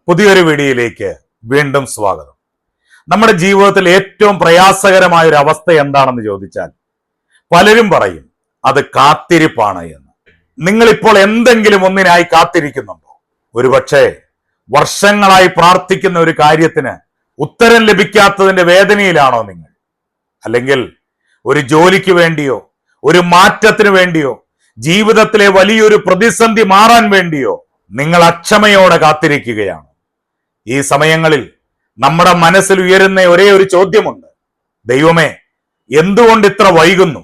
പുതിയൊരു വീഡിയോയിലേക്ക് വീണ്ടും സ്വാഗതം. നമ്മുടെ ജീവിതത്തിൽ ഏറ്റവും പ്രയാസകരമായ ഒരു അവസ്ഥ എന്താണെന്ന് ചോദിച്ചാൽ പലരും പറയും അത് കാത്തിരിപ്പാണ് എന്ന്. നിങ്ങളിപ്പോൾ എന്തെങ്കിലും ഒന്നിനായി കാത്തിരിക്കുന്നുണ്ടോ? ഒരുപക്ഷെ വർഷങ്ങളായി പ്രാർത്ഥിക്കുന്ന ഒരു കാര്യത്തിന് ഉത്തരം ലഭിക്കാത്തതിന്റെ വേദനയിലാണോ നിങ്ങൾ? അല്ലെങ്കിൽ ഒരു ജോലിക്ക് വേണ്ടിയോ, ഒരു മാറ്റത്തിന് വേണ്ടിയോ, ജീവിതത്തിലെ വലിയൊരു പ്രതിസന്ധി മാറാൻ വേണ്ടിയോ നിങ്ങൾ അക്ഷമയോടെ കാത്തിരിക്കുകയാണ്? ഈ സമയങ്ങളിൽ നമ്മുടെ മനസ്സിൽ ഉയരുന്ന ഒരേ ഒരു ചോദ്യമുണ്ട്: ദൈവമേ, എന്തുകൊണ്ട് ഇത്ര വൈകുന്നു?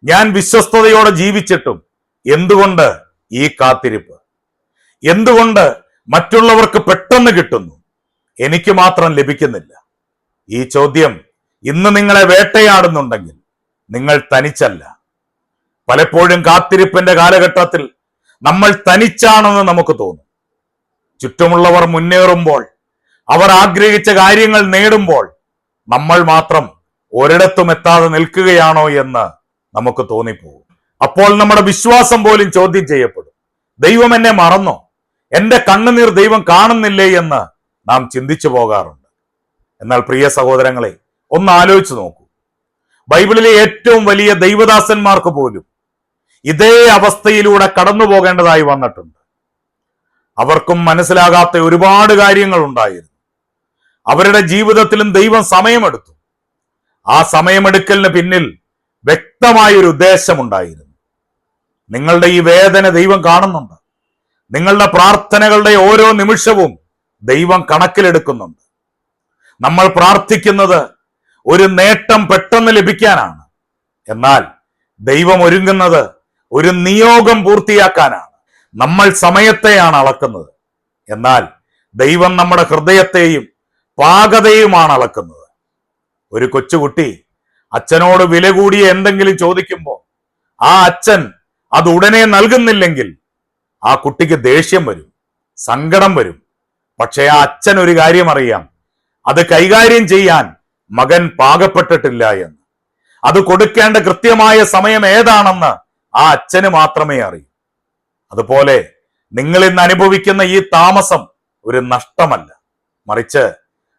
ഞാൻ വിശ്വസ്തയോടെ ജീവിച്ചിട്ടും എന്തുകൊണ്ട് ഈ കാത്തിരിപ്പ്? എന്തുകൊണ്ട് മറ്റുള്ളവർക്ക് പെട്ടെന്ന് കിട്ടുന്നു, എനിക്ക് മാത്രം ലഭിക്കുന്നില്ല? ഈ ചോദ്യം ഇന്ന് നിങ്ങളെ വേട്ടയാടുന്നുണ്ടെങ്കിൽ നിങ്ങൾ തനിച്ചല്ല. പലപ്പോഴും കാത്തിരിപ്പിന്റെ കാലഘട്ടത്തിൽ നമ്മൾ തനിച്ചാണെന്ന് നമുക്ക് തോന്നും. ചുറ്റുമുള്ളവർ മുന്നേറുമ്പോൾ, അവർ ആഗ്രഹിച്ച കാര്യങ്ങൾ നേടുമ്പോൾ നമ്മൾ മാത്രം ഒരിടത്തും എത്താതെ നിൽക്കുകയാണോ എന്ന് നമുക്ക് തോന്നിപ്പോകും. അപ്പോൾ നമ്മുടെ വിശ്വാസം പോലും ചോദ്യം ചെയ്യപ്പെടും. ദൈവം എന്നെ മറന്നോ? എന്റെ കണ്ണുനീർ ദൈവം കാണുന്നില്ലേ എന്ന് നാം ചിന്തിച്ചു പോകാറുണ്ട്. എന്നാൽ പ്രിയ സഹോദരങ്ങളെ, ഒന്ന് ആലോചിച്ചു നോക്കൂ. ബൈബിളിലെ ഏറ്റവും വലിയ ദൈവദാസന്മാർക്ക് പോലും ഇതേ അവസ്ഥയിലൂടെ കടന്നു പോകേണ്ടതായി വന്നിട്ടുണ്ട്. അവർക്കും മനസ്സിലാകാത്ത ഒരുപാട് കാര്യങ്ങൾ ഉണ്ടായിരുന്നു. അവരുടെ ജീവിതത്തിലും ദൈവം സമയമെടുത്തു. ആ സമയമെടുക്കലിന് പിന്നിൽ വ്യക്തമായൊരു ഉദ്ദേശമുണ്ടായിരുന്നു. നിങ്ങളുടെ ഈ വേദന ദൈവം കാണുന്നുണ്ട്. നിങ്ങളുടെ പ്രാർത്ഥനകളുടെ ഓരോ നിമിഷവും ദൈവം കണക്കിലെടുക്കുന്നുണ്ട്. നമ്മൾ പ്രാർത്ഥിക്കുന്നത് ഒരു നേട്ടം പെട്ടെന്ന് ലഭിക്കാനാണ്. എന്നാൽ ദൈവം ഒരുങ്ങുന്നത് ഒരു നിയോഗം പൂർത്തിയാക്കാനാണ്. നമ്മൾ സമയത്തെയാണ് അളക്കുന്നത്, എന്നാൽ ദൈവം നമ്മുടെ ഹൃദയത്തെയും പാകതയുമാണ് അളക്കുന്നത്. ഒരു കൊച്ചുകുട്ടി അച്ഛനോട് വില കൂടിയ എന്തെങ്കിലും ചോദിക്കുമ്പോൾ ആ അച്ഛൻ അത് ഉടനെ നൽകുന്നില്ലെങ്കിൽ ആ കുട്ടിക്ക് ദേഷ്യം വരും, സങ്കടം വരും. പക്ഷെ ആ അച്ഛൻ ഒരു കാര്യം അറിയാം: അത് കൈകാര്യം ചെയ്യാൻ മകൻ പാകപ്പെട്ടിട്ടില്ല എന്ന്. അത് കൊടുക്കേണ്ട കൃത്യമായ സമയം ഏതാണെന്ന് ആ അച്ഛന് മാത്രമേ അറിയൂ. അതുപോലെ നിങ്ങൾ ഇന്ന് അനുഭവിക്കുന്ന ഈ താമസം ഒരു നഷ്ടമല്ല, മറിച്ച്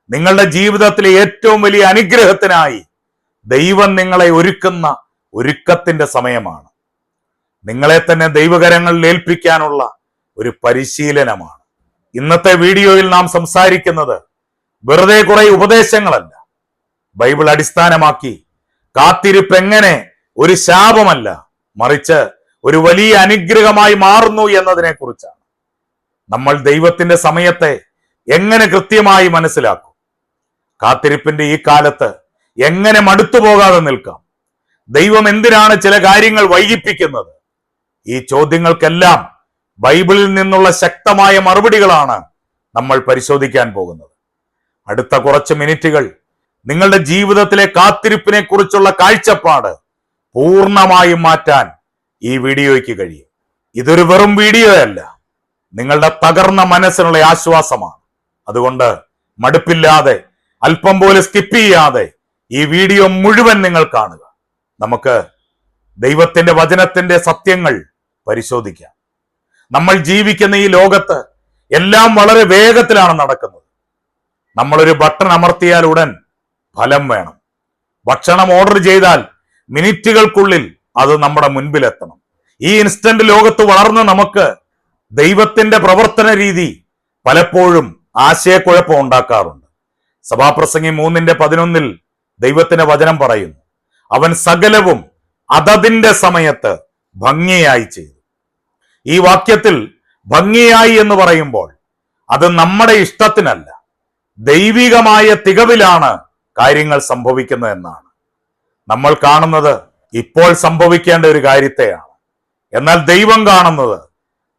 നിങ്ങളുടെ ജീവിതത്തിലെ ഏറ്റവും വലിയ അനുഗ്രഹത്തിനായി ദൈവം നിങ്ങളെ ഒരുക്കുന്ന ഒരുക്കത്തിന്റെ സമയമാണ്. നിങ്ങളെ തന്നെ ദൈവകരങ്ങളിൽ ഏൽപ്പിക്കാനുള്ള ഒരു പരിശീലനമാണ്. ഇന്നത്തെ വീഡിയോയിൽ നാം സംസാരിക്കുന്നത് വെറുതെ കുറെ ഉപദേശങ്ങളല്ല. ബൈബിൾ അടിസ്ഥാനമാക്കി കാത്തിരിപ്പ് എങ്ങനെ ഒരു ശാപമല്ല, മറിച്ച് ഒരു വലിയ അനുഗ്രഹമായി മാറുന്നു എന്നതിനെ കുറിച്ചാണ്. നമ്മൾ ദൈവത്തിന്റെ സമയത്തെ എങ്ങനെ കൃത്യമായി മനസ്സിലാക്കും? കാത്തിരിപ്പിന്റെ ഈ കാലത്ത് എങ്ങനെ മടുത്തു പോകാതെ നിൽക്കാം? ദൈവം എന്തിനാണ് ചില കാര്യങ്ങൾ വൈകിപ്പിക്കുന്നത്? ഈ ചോദ്യങ്ങൾക്കെല്ലാം ബൈബിളിൽ നിന്നുള്ള ശക്തമായ മറുപടികളാണ് നമ്മൾ പരിശോധിക്കാൻ പോകുന്നത്. അടുത്ത കുറച്ച് മിനിറ്റുകൾ നിങ്ങളുടെ ജീവിതത്തിലെ കാത്തിരിപ്പിനെ കുറിച്ചുള്ള കാഴ്ചപ്പാട് പൂർണ്ണമായും മാറ്റാൻ ഈ വീഡിയോയ്ക്ക് കഴിയും. ഇതൊരു വെറും വീഡിയോ അല്ല, നിങ്ങളുടെ തകർന്ന മനസ്സിനുള്ള ആശ്വാസമാണ്. അതുകൊണ്ട് മടുപ്പില്ലാതെ, അല്പം പോലെ സ്കിപ്പ് ചെയ്യാതെ ഈ വീഡിയോ മുഴുവൻ നിങ്ങൾ കാണുക. നമുക്ക് ദൈവത്തിന്റെ വചനത്തിന്റെ സത്യങ്ങൾ പരിശോധിക്കാം. നമ്മൾ ജീവിക്കുന്ന ഈ ലോകത്ത് എല്ലാം വളരെ വേഗത്തിലാണ് നടക്കുന്നത്. നമ്മളൊരു ബട്ടൺ അമർത്തിയാൽ ഉടൻ ഫലം വേണം. ഭക്ഷണം ഓർഡർ ചെയ്താൽ മിനിറ്റുകൾക്കുള്ളിൽ അത് നമ്മുടെ മുൻപിലെത്തണം. ഈ ഇൻസ്റ്റന്റ് ലോകത്ത് വളർന്ന് നമുക്ക് ദൈവത്തിന്റെ പ്രവർത്തന രീതി പലപ്പോഴും ആശയക്കുഴപ്പം ഉണ്ടാക്കാറുണ്ട്. സഭാപ്രസംഗി 3:11 ദൈവത്തിന്റെ വചനം പറയുന്നു: അവൻ സകലവും അതതിന്റെ സമയത്ത് ഭംഗിയായി ചെയ്തു. ഈ വാക്യത്തിൽ ഭംഗിയായി എന്ന് പറയുമ്പോൾ അത് നമ്മുടെ ഇഷ്ടത്തിനല്ല, ദൈവികമായ തികവിലാണ് കാര്യങ്ങൾ സംഭവിക്കുന്നത് എന്നാണ്. നമ്മൾ കാണുന്നത് ഇപ്പോൾ സംഭവിക്കേണ്ട ഒരു കാര്യത്തെയാണ്. എന്നാൽ ദൈവം കാണുന്നത്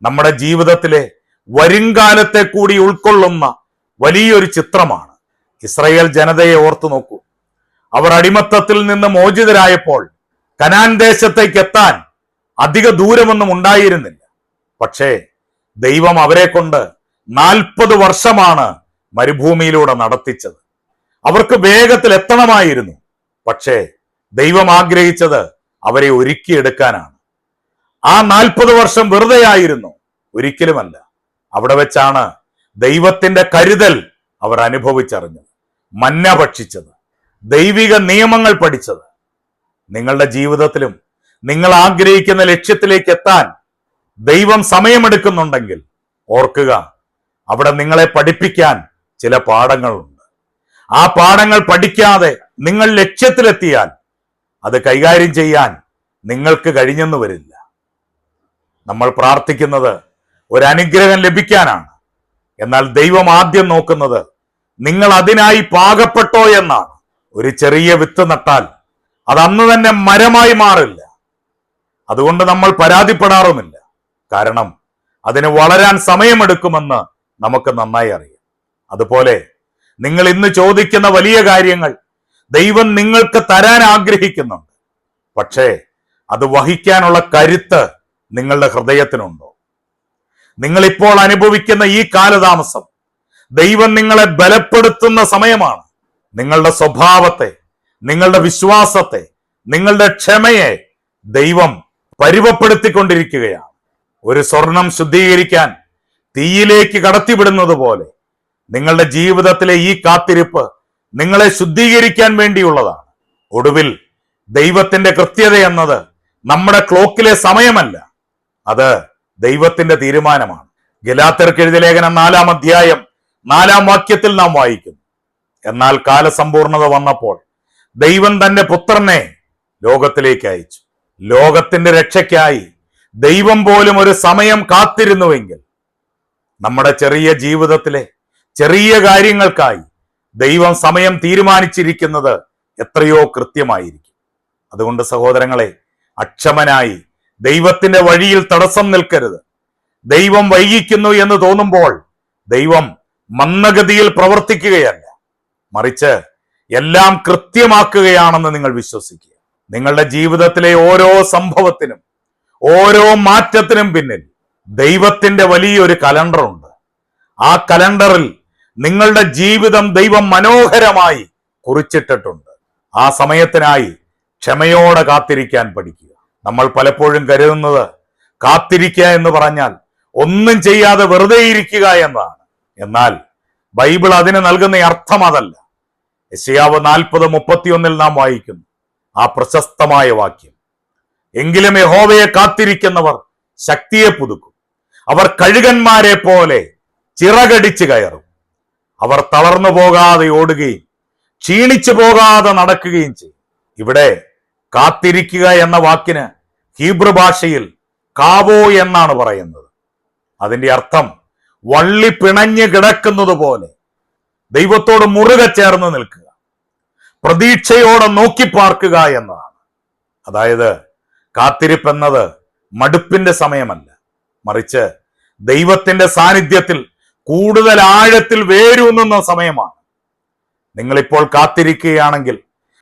നമ്മുടെ ജീവിതത്തിലെ വരുംകാലത്തെ കൂടി ഉൾക്കൊള്ളുന്ന വലിയൊരു ചിത്രമാണ്. ഇസ്രായേൽ ജനതയെ ഓർത്തു നോക്കൂ. അവർ അടിമത്തത്തിൽ നിന്ന് മോചിതരായപ്പോൾ കനാൻ ദേശത്തേക്ക് എത്താൻ അധിക ദൂരമൊന്നും ഉണ്ടായിരുന്നില്ല. പക്ഷേ ദൈവം അവരെ കൊണ്ട് 40 വർഷമാണ് മരുഭൂമിയിലൂടെ നടത്തിച്ചത്. അവർക്ക് വേഗത്തിൽ എത്തണമായിരുന്നു. പക്ഷേ ദൈവം ആഗ്രഹിച്ചത് അവരെ ഒരുക്കിയെടുക്കാനാണ്. ആ 40 വർഷം വെറുതെ ആയിരുന്നു? ഒരിക്കലുമല്ല. അവിടെ വെച്ചാണ് ദൈവത്തിന്റെ കരുതൽ അവർ അനുഭവിച്ചറിഞ്ഞത്, മന്ന ഭക്ഷിച്ചത്, ദൈവിക നിയമങ്ങൾ പഠിച്ചത്. നിങ്ങളുടെ ജീവിതത്തിലും നിങ്ങൾ ആഗ്രഹിക്കുന്ന ലക്ഷ്യത്തിലേക്ക് എത്താൻ ദൈവം സമയമെടുക്കുന്നുണ്ടെങ്കിൽ ഓർക്കുക, അവിടെ നിങ്ങളെ പഠിപ്പിക്കാൻ ചില പാഠങ്ങളുണ്ട്. ആ പാഠങ്ങൾ പഠിക്കാതെ നിങ്ങൾ ലക്ഷ്യത്തിലെത്തിയാൽ അത് കൈകാര്യം ചെയ്യാൻ നിങ്ങൾക്ക് കഴിഞ്ഞെന്ന് വരില്ല. നമ്മൾ പ്രാർത്ഥിക്കുന്നത് ഒരു അനുഗ്രഹം ലഭിക്കാനാണ്. എന്നാൽ ദൈവം ആദ്യം നോക്കുന്നത് നിങ്ങൾ അതിനായി പാകപ്പെട്ടോ എന്നാണ്. ഒരു ചെറിയ വിത്ത് നട്ടാൽ അത് അന്ന് തന്നെ മരമായി മാറില്ല. അതുകൊണ്ട് നമ്മൾ പരാതിപ്പെടാറുമില്ല. കാരണം അതിന് വളരാൻ സമയമെടുക്കുമെന്ന് നമുക്ക് നന്നായി അറിയാം. അതുപോലെ നിങ്ങൾ ഇന്ന് ചോദിക്കുന്ന വലിയ കാര്യങ്ങൾ ദൈവം നിങ്ങൾക്ക് തരാൻ ആഗ്രഹിക്കുന്നുണ്ട്. പക്ഷേ അത് വഹിക്കാനുള്ള കരുത്ത് നിങ്ങളുടെ ഹൃദയത്തിനുണ്ടോ? നിങ്ങളിപ്പോൾ അനുഭവിക്കുന്ന ഈ കാലതാമസം ദൈവം നിങ്ങളെ ബലപ്പെടുത്തുന്ന സമയമാണ്. നിങ്ങളുടെ സ്വഭാവത്തെ, നിങ്ങളുടെ വിശ്വാസത്തെ, നിങ്ങളുടെ ക്ഷമയെ ദൈവം പരുവപ്പെടുത്തിക്കൊണ്ടിരിക്കുകയാണ്. ഒരു സ്വർണം ശുദ്ധീകരിക്കാൻ തീയിലേക്ക് കടത്തിവിടുന്നത് പോലെ നിങ്ങളുടെ ജീവിതത്തിലെ ഈ കാത്തിരിപ്പ് നിങ്ങളെ ശുദ്ധീകരിക്കാൻ വേണ്ടിയുള്ളതാണ്. ഒടുവിൽ ദൈവത്തിന്റെ കൃത്യത എന്നത് നമ്മുടെ ക്ലോക്കിലെ സമയമല്ല, അത് ദൈവത്തിന്റെ തീരുമാനമാണ്. ഗലാത്യർക്ക് എഴുതിയ ലേഖനം 4-ാം അധ്യായം 4-ാം വാക്യത്തിൽ നാം വായിക്കുന്നു, എന്നാൽ കാലസമ്പൂർണത വന്നപ്പോൾ ദൈവം തന്റെ പുത്രനെ ലോകത്തിലേക്ക് അയച്ചു. ലോകത്തിന്റെ രക്ഷയ്ക്കായി ദൈവം പോലും ഒരു സമയം കാത്തിരുന്നുവെങ്കിൽ നമ്മുടെ ചെറിയ ജീവിതത്തിലെ ചെറിയ കാര്യങ്ങൾക്കായി ദൈവം സമയം തീരുമാനിച്ചിരിക്കുന്നത് എത്രയോ കൃത്യമായിരിക്കും. അതുകൊണ്ട് സഹോദരങ്ങളെ, അക്ഷമനായി ദൈവത്തിന്റെ വഴിയിൽ തടസ്സം നിൽക്കരുത്. ദൈവം വൈകിക്കുന്നു എന്ന് തോന്നുമ്പോൾ ദൈവം മന്ദഗതിയിൽ പ്രവർത്തിക്കുകയല്ല, മറിച്ച് എല്ലാം കൃത്യമാക്കുകയാണെന്ന് നിങ്ങൾ വിശ്വസിക്കുക. നിങ്ങളുടെ ജീവിതത്തിലെ ഓരോ സംഭവത്തിനും ഓരോ മാറ്റത്തിനും പിന്നിൽ ദൈവത്തിന്റെ വലിയൊരു കലണ്ടറുണ്ട്. ആ കലണ്ടറിൽ നിങ്ങളുടെ ജീവിതം ദൈവം മനോഹരമായി കുറിച്ചിട്ടിട്ടുണ്ട്. ആ സമയത്തിനായി ക്ഷമയോടെ കാത്തിരിക്കാൻ പഠിക്കുക. നമ്മൾ പലപ്പോഴും കരുതുന്നത് കാത്തിരിക്കുക എന്ന് പറഞ്ഞാൽ ഒന്നും ചെയ്യാതെ വെറുതെ ഇരിക്കുക എന്നതാണ്. എന്നാൽ ബൈബിൾ അതിന് നൽകുന്ന അർത്ഥം അതല്ല. യെശയ്യാവ് 40:31 നാം വായിക്കുന്നു ആ പ്രശസ്തമായ വാക്യം, എങ്കിലും യഹോവയെ കാത്തിരിക്കുന്നവർ ശക്തിയെ പുതുക്കും, അവർ കഴുകന്മാരെ പോലെ ചിറകടിച്ചു കയറും, അവർ തളർന്നു പോകാതെ ഓടുകയും ക്ഷീണിച്ചു പോകാതെ നടക്കുകയും ചെയ്യും. ഇവിടെ കാത്തിരിക്കുക എന്ന വാക്കിന് ഹീബ്രു ഭാഷയിൽ കാവോ എന്നാണ് പറയുന്നത്. അതിന്റെ അർത്ഥം വള്ളി പിണഞ്ഞു കിടക്കുന്നത് പോലെ ദൈവത്തോട് മുറുകെ ചേർന്ന് നിൽക്കുക, പ്രതീക്ഷയോടെ നോക്കി പാർക്കുക എന്നതാണ്. അതായത് കാത്തിരിപ്പ് എന്നത് മടുപ്പിന്റെ സമയമല്ല, മറിച്ച് ദൈവത്തിന്റെ സാന്നിധ്യത്തിൽ കൂടുതൽ ആഴത്തിൽ വേരൂന്നുന്ന സമയമാണ്. നിങ്ങളിപ്പോൾ കാത്തിരിക്കുകയാണെങ്കിൽ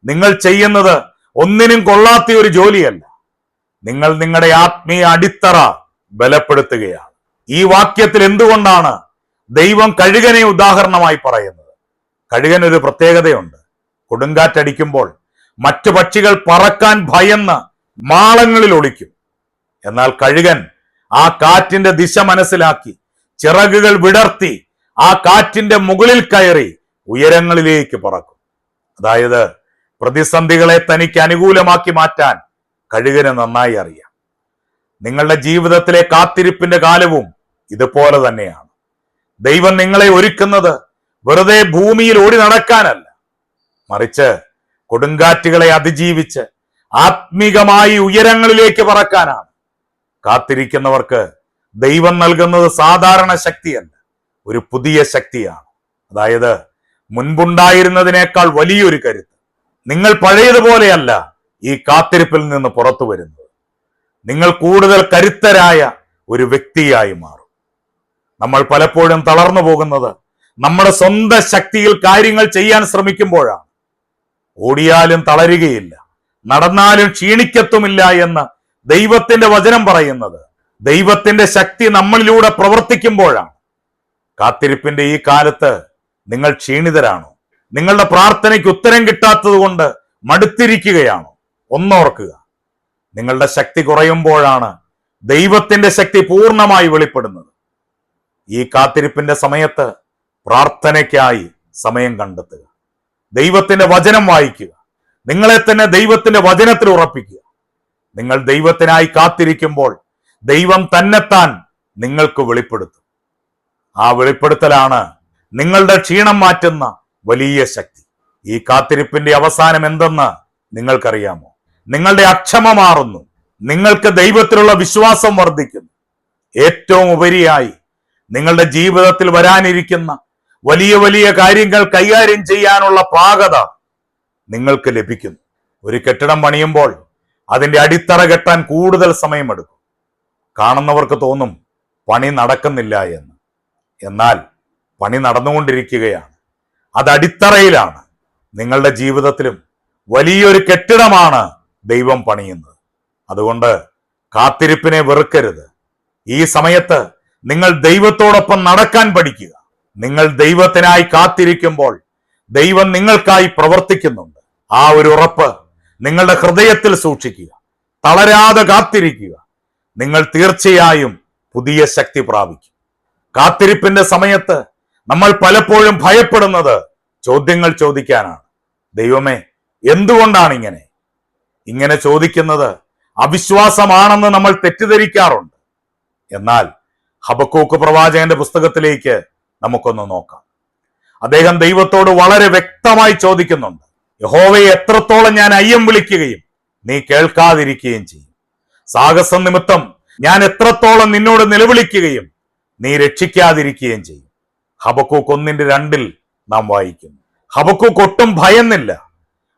നിങ്ങൾ ചെയ്യുന്നത് ഒന്നിനും കൊള്ളാത്ത ഒരു ജോലിയല്ല, നിങ്ങൾ നിങ്ങളുടെ ആത്മീയ അടിത്തറ ബലപ്പെടുത്തുകയാണ്. ഈ വാക്യത്തിൽ എന്തുകൊണ്ടാണ് ദൈവം കഴുകനെ ഉദാഹരണമായി പറയുന്നത്? കഴുകൻ ഒരു പ്രത്യേകതയുണ്ട്. കൊടുങ്കാറ്റടിക്കുമ്പോൾ മറ്റു പക്ഷികൾ പറക്കാൻ ഭയന്ന് മാളങ്ങളിൽ ഒളിക്കും. എന്നാൽ കഴുകൻ ആ കാറ്റിന്റെ ദിശ മനസ്സിലാക്കി ചിറകുകൾ വിടർത്തി ആ കാറ്റിന്റെ മുകളിൽ കയറി ഉയരങ്ങളിലേക്ക് പറക്കും. അതായത് പ്രതിസന്ധികളെ തനിക്ക് അനുകൂലമാക്കി മാറ്റാൻ കഴുകന് നന്നായി അറിയാം. നിങ്ങളുടെ ജീവിതത്തിലെ കാത്തിരിപ്പിന്റെ കാലവും ഇതുപോലെ തന്നെയാണ്. ദൈവം നിങ്ങളെ ഒരുക്കുന്നത് വെറുതെ ഭൂമിയിൽ ഓടി നടക്കാനല്ല, മറിച്ച് കൊടുങ്കാറ്റുകളെ അതിജീവിച്ച് ആത്മീകമായി ഉയരങ്ങളിലേക്ക് പറക്കാനാണ്. കാത്തിരിക്കുന്നവർക്ക് ദൈവം നൽകുന്നത് സാധാരണ ശക്തിയല്ല, ഒരു പുതിയ ശക്തിയാണ്. അതായത് മുൻപുണ്ടായിരുന്നതിനേക്കാൾ വലിയൊരു കരുത്ത്. നിങ്ങൾ പഴയതുപോലെയല്ല ഈ കാത്തിരിപ്പിൽ നിന്ന് പുറത്തു വരുന്നത്. നിങ്ങൾ കൂടുതൽ കരുത്തരായ ഒരു വ്യക്തിയായി മാറും. നമ്മൾ പലപ്പോഴും തളർന്നു പോകുന്നത് നമ്മുടെ സ്വന്തം ശക്തിയിൽ കാര്യങ്ങൾ ചെയ്യാൻ ശ്രമിക്കുമ്പോഴാണ്. ഓടിയാലും തളരുകയില്ല, നടന്നാലും ക്ഷീണിക്കത്തുമില്ല എന്ന് ദൈവത്തിന്റെ വചനം പറയുന്നത് ദൈവത്തിന്റെ ശക്തി നമ്മളിലൂടെ പ്രവർത്തിക്കുമ്പോഴാണ്. കാത്തിരിപ്പിന്റെ ഈ കാലത്ത് നിങ്ങൾ ക്ഷീണിതരാണോ? നിങ്ങളുടെ പ്രാർത്ഥനയ്ക്ക് ഉത്തരം കിട്ടാത്തത് കൊണ്ട് മടുത്തിരിക്കുകയാണോ? ഒന്നോർക്കുക, നിങ്ങളുടെ ശക്തി കുറയുമ്പോഴാണ് ദൈവത്തിന്റെ ശക്തി പൂർണ്ണമായി വെളിപ്പെടുന്നത്. ഈ കാത്തിരിപ്പിന്റെ സമയത്ത് പ്രാർത്ഥനയ്ക്കായി സമയം കണ്ടെത്തുക. ദൈവത്തിന്റെ വചനം വായിക്കുക. നിങ്ങളെ തന്നെ ദൈവത്തിന്റെ വചനത്തിൽ ഉറപ്പിക്കുക. നിങ്ങൾ ദൈവത്തിനായി കാത്തിരിക്കുമ്പോൾ ദൈവം തന്നെത്താൻ നിങ്ങൾക്ക് വെളിപ്പെടുത്തും. ആ വെളിപ്പെടുത്തലാണ് നിങ്ങളുടെ ക്ഷീണം മാറ്റുന്ന വലിയ ശക്തി. ഈ കാത്തിരിപ്പിന്റെ അവസാനം എന്തെന്ന് നിങ്ങൾക്കറിയാമോ? നിങ്ങളുടെ അക്ഷമ മാറുന്നു. നിങ്ങൾക്ക് ദൈവത്തിലുള്ള വിശ്വാസം വർദ്ധിക്കുന്നു. ഏറ്റവും ഉപരിയായി നിങ്ങളുടെ ജീവിതത്തിൽ വരാനിരിക്കുന്ന വലിയ വലിയ കാര്യങ്ങൾ കൈകാര്യം ചെയ്യാനുള്ള പാകത നിങ്ങൾക്ക് ലഭിക്കുന്നു. ഒരു കെട്ടിടം പണിയുമ്പോൾ അതിന്റെ അടിത്തറ കെട്ടാൻ കൂടുതൽ സമയമെടുക്കും. കാണുന്നവർക്ക് തോന്നും പണി നടക്കുന്നില്ല എന്ന്. എന്നാൽ പണി നടന്നുകൊണ്ടിരിക്കുകയാണ്. അത് അടിത്തറയിലാണ്. നിങ്ങളുടെ ജീവിതത്തിലും വലിയൊരു കെട്ടിടമാണ് ദൈവം പണിയുന്നത്. അതുകൊണ്ട് കാത്തിരിപ്പിനെ വെറുക്കരുത്. ഈ സമയത്ത് നിങ്ങൾ ദൈവത്തോടൊപ്പം നടക്കാൻ പഠിക്കുക. നിങ്ങൾ ദൈവത്തിനായി കാത്തിരിക്കുമ്പോൾ ദൈവം നിങ്ങൾക്കായി പ്രവർത്തിക്കുന്നുണ്ട്. ആ ഒരു ഉറപ്പ് നിങ്ങളുടെ ഹൃദയത്തിൽ സൂക്ഷിക്കുക. തളരാതെ കാത്തിരിക്കുക. നിങ്ങൾ തീർച്ചയായും പുതിയ ശക്തി പ്രാപിക്കും. കാത്തിരിപ്പിന്റെ സമയത്ത് നമ്മൾ പലപ്പോഴും ഭയപ്പെടുന്നത് ചോദ്യങ്ങൾ ചോദിക്കാനാണ്. ദൈവമേ, എന്തുകൊണ്ടാണ് ഇങ്ങനെ ചോദിക്കുന്നത്? അവിശ്വാസമാണെന്ന് നമ്മൾ തെറ്റിദ്ധരിക്കാറുണ്ട്. എന്നാൽ ഹബക്കൂക്ക് പ്രവാചകന്റെ പുസ്തകത്തിലേക്ക് നമുക്കൊന്ന് നോക്കാം. അദ്ദേഹം ദൈവത്തോട് വളരെ വ്യക്തമായി ചോദിക്കുന്നുണ്ട്. യഹോവയെ എത്രത്തോളം ഞാൻ അയ്യം വിളിക്കുകയും നീ കേൾക്കാതിരിക്കുകയും ചെയ്യും. സാഹസം നിമിത്തം ഞാൻ എത്രത്തോളം നിന്നോട് നിലവിളിക്കുകയും നീ രക്ഷിക്കാതിരിക്കുകയും ചെയ്യും. ഹബക്കൂക്ക് 1:2 നാം വായിക്കുന്നു. ഹബക്കൂക്ക് ഒട്ടും ഭയന്നില്ല.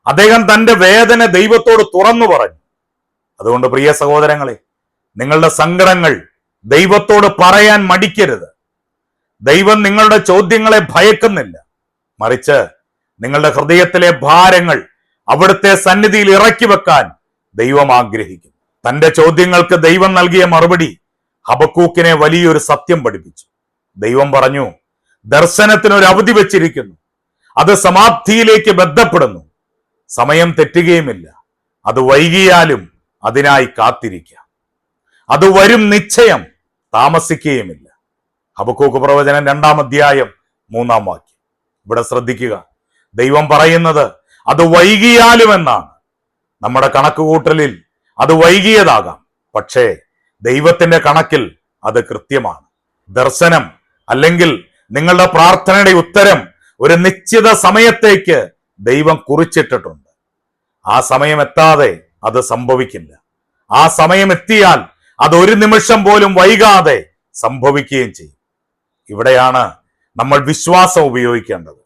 അദ്ദേഹം തന്റെ വേദന ദൈവത്തോട് തുറന്നു പറഞ്ഞു. അതുകൊണ്ട് പ്രിയ സഹോദരങ്ങളെ, നിങ്ങളുടെ സങ്കടങ്ങൾ ദൈവത്തോട് പറയാൻ മടിക്കരുത്. ദൈവം നിങ്ങളുടെ ചോദ്യങ്ങളെ ഭയക്കുന്നില്ല. മറിച്ച് നിങ്ങളുടെ ഹൃദയത്തിലെ ഭാരങ്ങൾ അവിടുത്തെ സന്നിധിയിൽ ഇറക്കി വെക്കാൻ ദൈവം ആഗ്രഹിക്കുന്നു. തന്റെ ചോദ്യങ്ങൾക്ക് ദൈവം നൽകിയ മറുപടി ഹബക്കൂക്കിനെ വലിയൊരു സത്യം പഠിപ്പിച്ചു. ദൈവം പറഞ്ഞു, ദർശനത്തിനൊരു അവധി വെച്ചിരിക്കുന്നു. അത് സമാപ്തിയിലേക്ക് ബന്ധപ്പെടുന്നു. സമയം തെറ്റുകയുമില്ല. അത് വൈകിയാലും അതിനായി കാത്തിരിക്കാം. അത് വരും നിശ്ചയം, താമസിക്കുകയുമില്ല. ഹബക്കൂക്ക് പ്രവചനം 2-ാം അധ്യായം 3-ാം വാക്യം. ഇവിടെ ശ്രദ്ധിക്കുക. ദൈവം പറയുന്നത് അത് വൈകിയാലും എന്നാണ്. നമ്മുടെ കണക്കുകൂട്ടലിൽ അത് വൈകിയതാകാം. പക്ഷേ ദൈവത്തിന്റെ കണക്കിൽ അത് കൃത്യമാണ്. ദർശനം അല്ലെങ്കിൽ നിങ്ങളുടെ പ്രാർത്ഥനയുടെ ഉത്തരം ഒരു നിശ്ചിത സമയത്തേക്ക് ദൈവം കുറിച്ചിട്ടിട്ടുണ്ട്. ആ സമയം എത്താതെ അത് സംഭവിക്കില്ല. ആ സമയം എത്തിയാൽ അത് ഒരു നിമിഷം പോലും വൈകാതെ സംഭവിക്കുകയും ചെയ്യും. ഇവിടെയാണ് നമ്മൾ വിശ്വാസം ഉപയോഗിക്കേണ്ടത്.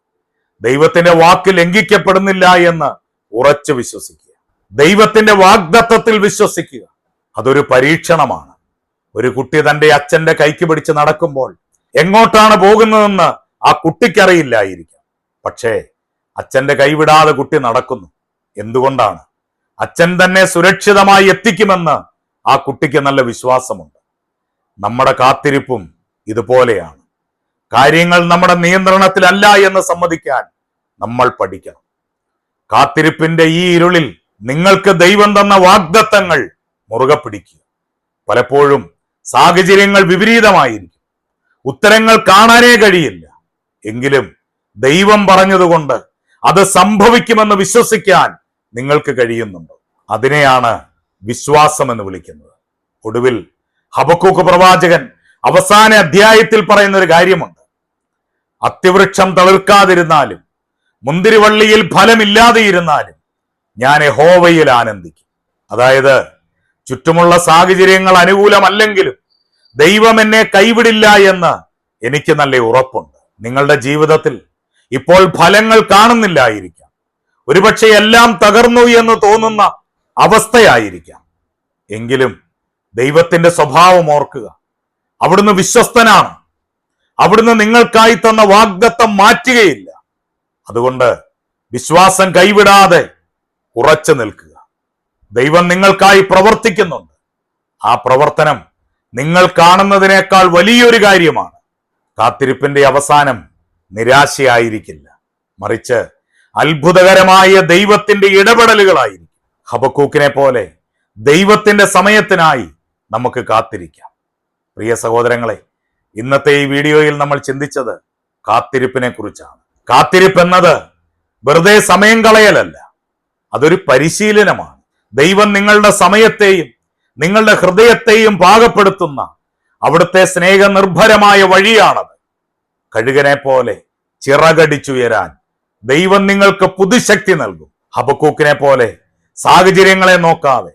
ദൈവത്തിന്റെ വാക്ക് ലംഘിക്കപ്പെടുന്നില്ല എന്ന് ഉറച്ചു വിശ്വസിക്കുക. ദൈവത്തിന്റെ വാഗ്ദത്തത്തിൽ വിശ്വസിക്കുക. അതൊരു പരീക്ഷണമാണ്. ഒരു കുട്ടി തന്റെ അച്ഛന്റെ കൈക്ക് പിടിച്ച് നടക്കുമ്പോൾ എങ്ങോട്ടാണ് പോകുന്നതെന്ന് ആ കുട്ടിക്കറിയില്ലായിരിക്കാം. പക്ഷേ അച്ഛന്റെ കൈവിടാതെ കുട്ടി നടക്കുന്നു. എന്തുകൊണ്ടാണ്? അച്ഛൻ തന്നെ സുരക്ഷിതമായി എത്തിക്കുമെന്ന് ആ കുട്ടിക്ക് നല്ല വിശ്വാസമുണ്ട്. നമ്മുടെ കാത്തിരിപ്പും ഇതുപോലെയാണ്. കാര്യങ്ങൾ നമ്മുടെ നിയന്ത്രണത്തിലല്ല എന്ന് സമ്മതിക്കാൻ നമ്മൾ പഠിക്കണം. കാത്തിരിപ്പിന്റെ ഈ ഇരുളിൽ നിങ്ങൾക്ക് ദൈവം തന്ന വാഗ്ദത്തങ്ങൾ മുറുകെ പിടിക്കുക. പലപ്പോഴും സാഹചര്യങ്ങൾ വിപരീതമായിരിക്കും. ഉത്തരങ്ങൾ കാണാനേ കഴിയില്ല. എങ്കിലും ദൈവം പറഞ്ഞതുകൊണ്ട് അത് സംഭവിക്കുമെന്ന് വിശ്വസിക്കാൻ നിങ്ങൾക്ക് കഴിയുന്നുണ്ടോ? അതിനെയാണ് വിശ്വാസം എന്ന് വിളിക്കുന്നത്. ഒടുവിൽ ഹബക്കൂക്ക് പ്രവാചകൻ അവസാന അധ്യായത്തിൽ പറയുന്ന ഒരു കാര്യമുണ്ട്. അത്തിവൃക്ഷം തളിർക്കാതിരുന്നാലും മുന്തിരിവള്ളിയിൽ ഫലമില്ലാതെ ഇരുന്നാലും ഞാൻ യഹോവയിൽ ആനന്ദിക്കും. അതായത് ചുറ്റുമുള്ള സാഹചര്യങ്ങൾ അനുകൂലമല്ലെങ്കിലും ദൈവം എന്നെ കൈവിടില്ല എന്ന് എനിക്ക് നല്ല ഉറപ്പുണ്ട്. നിങ്ങളുടെ ജീവിതത്തിൽ ഇപ്പോൾ ഫലങ്ങൾ കാണുന്നില്ലായിരിക്കാം. ഒരുപക്ഷെ എല്ലാം തകർന്നു എന്ന് തോന്നുന്ന അവസ്ഥയായിരിക്കാം. എങ്കിലും ദൈവത്തിന്റെ സ്വഭാവം ഓർക്കുക. അവിടുന്ന് വിശ്വസ്തനാണ്. അവിടുന്ന് നിങ്ങൾക്കായി തന്ന വാഗ്ദത്തം മാറ്റുകയില്ല. അതുകൊണ്ട് വിശ്വാസം കൈവിടാതെ ഉറച്ചു നിൽക്കുക. ദൈവം നിങ്ങൾക്കായി പ്രവർത്തിക്കുന്നുണ്ട്. ആ പ്രവർത്തനം നിങ്ങൾ കാണുന്നതിനേക്കാൾ വലിയൊരു കാര്യമാണ്. കാത്തിരിപ്പിന്റെ അവസാനം നിരാശയായിരിക്കില്ല, മറിച്ച് അത്ഭുതകരമായ ദൈവത്തിന്റെ ഇടപെടലുകളായിരിക്കും. ഹബക്കൂക്കിനെ പോലെ ദൈവത്തിന്റെ സമയത്തിനായി നമുക്ക് കാത്തിരിക്കാം. പ്രിയ സഹോദരങ്ങളെ, ഇന്നത്തെ ഈ വീഡിയോയിൽ നമ്മൾ ചിന്തിച്ചത് കാത്തിരിപ്പിനെ കുറിച്ചാണ്. കാത്തിരിപ്പ് എന്നത് വെറുതെ സമയം കളയലല്ല, അതൊരു പരിശീലനമാണ്. ദൈവം നിങ്ങളുടെ സമയത്തെയും നിങ്ങളുടെ ഹൃദയത്തെയും പാകപ്പെടുത്തുന്ന അവിടുത്തെ സ്നേഹനിർഭരമായ വഴിയാണത്. കഴുകനെ പോലെ ചിറകടിച്ചുയരാൻ ദൈവം നിങ്ങൾക്ക് പുതുശക്തി നൽകും. ഹബക്കൂക്കിനെ പോലെ സാഹചര്യങ്ങളെ നോക്കാതെ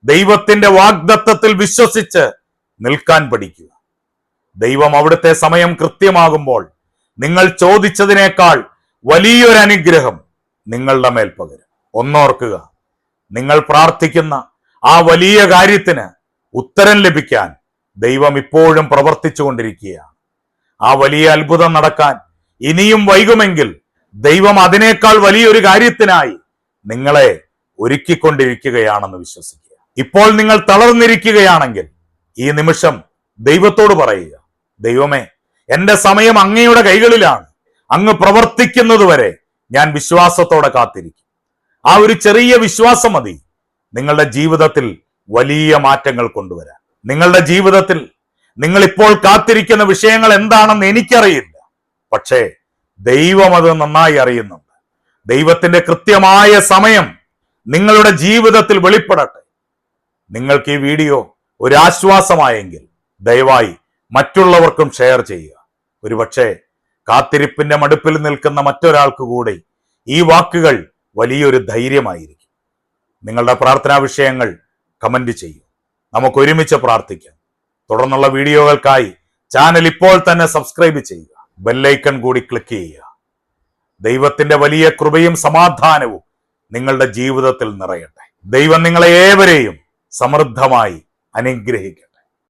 ദൈവത്തിന്റെ വാഗ്ദത്തത്തിൽ വിശ്വസിച്ച് നിൽക്കാൻ പഠിക്കുക. ദൈവം അവിടുത്തെ സമയം കൃത്യമാകുമ്പോൾ നിങ്ങൾ ചോദിച്ചതിനേക്കാൾ വലിയൊരു അനുഗ്രഹം നിങ്ങളുടെ മേൽ പകരും. ഒന്നോർക്കുക, നിങ്ങൾ പ്രാർത്ഥിക്കുന്ന ആ വലിയ കാര്യത്തിന് ഉത്തരം ലഭിക്കാൻ ദൈവം ഇപ്പോഴും പ്രവർത്തിച്ചു കൊണ്ടിരിക്കുകയാണ്. ആ വലിയ അത്ഭുതം നടക്കാൻ ഇനിയും വൈകുമെങ്കിൽ ദൈവം അതിനേക്കാൾ വലിയൊരു കാര്യത്തിനായി നിങ്ങളെ ഒരുക്കിക്കൊണ്ടിരിക്കുകയാണെന്ന് വിശ്വസിക്കുക. ഇപ്പോൾ നിങ്ങൾ തളർന്നിരിക്കുകയാണെങ്കിൽ ഈ നിമിഷം ദൈവത്തോട് പറയുക, ദൈവമേ, എന്റെ സമയം അങ്ങയുടെ കൈകളിലാണ്. അങ്ങ് പ്രവർത്തിക്കുന്നതുവരെ ഞാൻ വിശ്വാസത്തോടെ കാത്തിരിക്കും. ആ ഒരു ചെറിയ വിശ്വാസം മതി നിങ്ങളുടെ ജീവിതത്തിൽ വലിയ മാറ്റങ്ങൾ കൊണ്ടുവരാൻ. നിങ്ങളുടെ ജീവിതത്തിൽ നിങ്ങൾ ഇപ്പോൾ കാത്തിരിക്കുന്ന വിഷയങ്ങൾ എന്താണെന്ന് എനിക്കറിയില്ല, പക്ഷേ ദൈവം അത് നന്നായി അറിയുന്നുണ്ട്. ദൈവത്തിന്റെ കൃത്യമായ സമയം നിങ്ങളുടെ ജീവിതത്തിൽ വെളിപ്പെടട്ടെ. നിങ്ങൾക്ക് ഈ വീഡിയോ ഒരു ആശ്വാസമായെങ്കിൽ ദയവായി മറ്റുള്ളവർക്കും ഷെയർ ചെയ്യുക. ഒരുപക്ഷെ കാത്തിരിപ്പിന്റെ മടുപ്പിൽ നിൽക്കുന്ന മറ്റൊരാൾക്ക് കൂടി ഈ വാക്കുകൾ വലിയൊരു ധൈര്യമായിരിക്കും. നിങ്ങളുടെ പ്രാർത്ഥനാ വിഷയങ്ങൾ കമന്റ് ചെയ്യൂ. നമുക്ക് ഒരുമിച്ച് പ്രാർത്ഥിക്കാം. തുടർന്നുള്ള വീഡിയോകൾക്കായി ചാനൽ ഇപ്പോൾ തന്നെ സബ്സ്ക്രൈബ് ചെയ്യുക, ബെല്ലൈക്കൺ കൂടി ക്ലിക്ക് ചെയ്യുക. ദൈവത്തിന്റെ വലിയ കൃപയും സമാധാനവും നിങ്ങളുടെ ജീവിതത്തിൽ നിറയട്ടെ. ദൈവം നിങ്ങളെ ഏവരെയും സമൃദ്ധമായി അനുഗ്രഹിക്കട്ടെ.